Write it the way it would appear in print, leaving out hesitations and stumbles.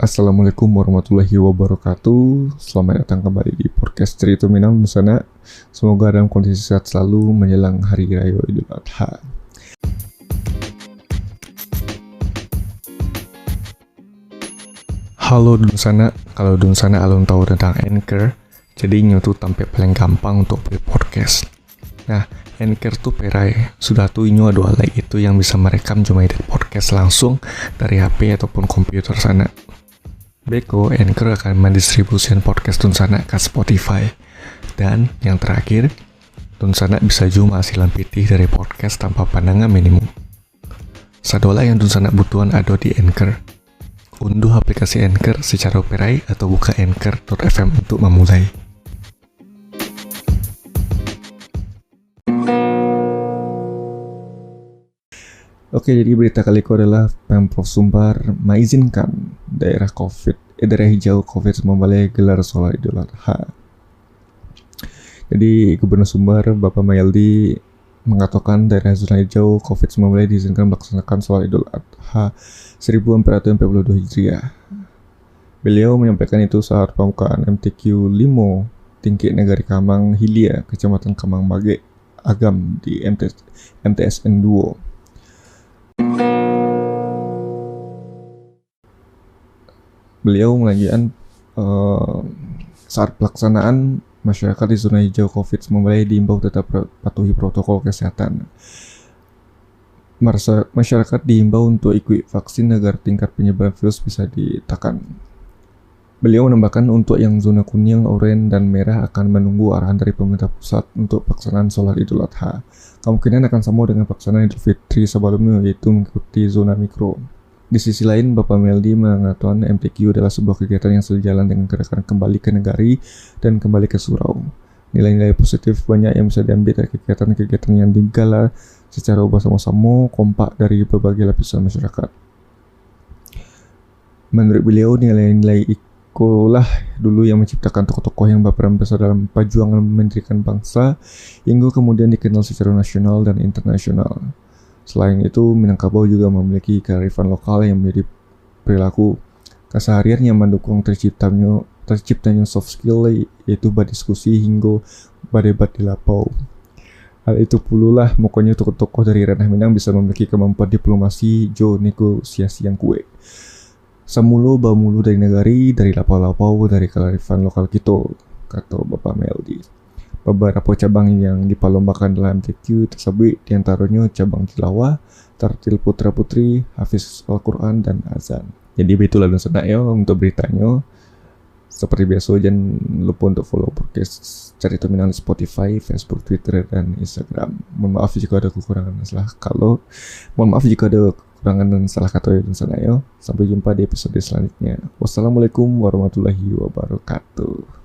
Assalamualaikum warahmatullahi wabarakatuh. Selamat datang kembali di podcast Cerita Minang Sana. Semoga dalam kondisi sehat selalu menjelang Hari Raya Idul Adha. Halo Dunsana, kalau Dunsana alun tahu tentang Anchor, jadi tuh tampil paling gampang untuk beli podcast. Nah, Anchor tuh perai, sudah tuh inyo ada alai itu yang bisa merekam cuma edit podcast langsung dari HP ataupun komputer sana. Beko, Anchor akan mendistribusikan podcast Dunsana ke Spotify. Dan yang terakhir, Dunsana bisa juga hasilan pitih dari podcast tanpa pandangan minimum. Sadola yang Dunsana butuhan ada di Anchor. Unduh aplikasi Anchor secara operai atau buka anchor.fm untuk memulai. Oke, jadi berita kali ini adalah Pemprov Sumbar mengizinkan daerah hijau COVID-19 gelar sholat Idul Adha. Jadi Gubernur Sumbar Bapak Mayaldi mengatakan daerah zona hijau COVID-19 diizinkan melaksanakan sholat Idul Adha 1442 Hijriah. Beliau menyampaikan itu saat pembukaan MTQ Limo Tingkit Negari Kamang Hilia, Kecamatan Kamang Bage, Agam di MTSN 2. Beliau melanjutkan saat pelaksanaan masyarakat di zona hijau COVID-19 diimbau tetap patuhi protokol kesehatan. Masyarakat diimbau untuk ikut vaksin agar tingkat penyebaran virus bisa ditekan. Beliau menambahkan untuk yang zona kuning, oranye, dan merah akan menunggu arahan dari pemerintah pusat untuk pelaksanaan sholat Idul Adha. Kemungkinan akan sama dengan pelaksanaan Idul Fitri sebelumnya, yaitu mengikuti zona mikro. Di sisi lain, Bapak Meldi mengatakan MTQ adalah sebuah kegiatan yang sejalan dengan gerakan kembali ke negari dan kembali ke surau. Nilai-nilai positif banyak yang bisa diambil dari kegiatan-kegiatan yang digelar secara bersama-sama kompak dari berbagai lapisan masyarakat. Menurut beliau, nilai-nilai itulah dulu yang menciptakan tokoh-tokoh yang berperan besar dalam perjuangan mendirikan bangsa hingga kemudian dikenal secara nasional dan internasional. Selain itu, Minangkabau juga memiliki kearifan lokal yang menjadi perilaku keseharian yang mendukung terciptanya soft skill, yaitu berdiskusi hingga berdebat di lapau. Hal itu pululah makanya tokoh-tokoh dari ranah Minang bisa memiliki kemampuan diplomasi jo negosiasi yang kuat. Semulu bamulu dari negari, dari lapau-lapau, dari kearifan lokal kita, kata Bapak Meldi. Beberapa cabang yang dipalombakan dalam MTQ tersebut diantaranya cabang tilawah, tartil putra-putri, hafiz Al-Quran, dan azan. Jadi begitulah dan senang ya untuk beritanya. Seperti biasa, jangan lupa untuk follow podcast Cerita Minang di Spotify, Facebook, Twitter, dan Instagram. Mohon maaf jika ada kekurangan dan salah kata dan salah ya. Sampai jumpa di episode selanjutnya. Wassalamualaikum warahmatullahi wabarakatuh.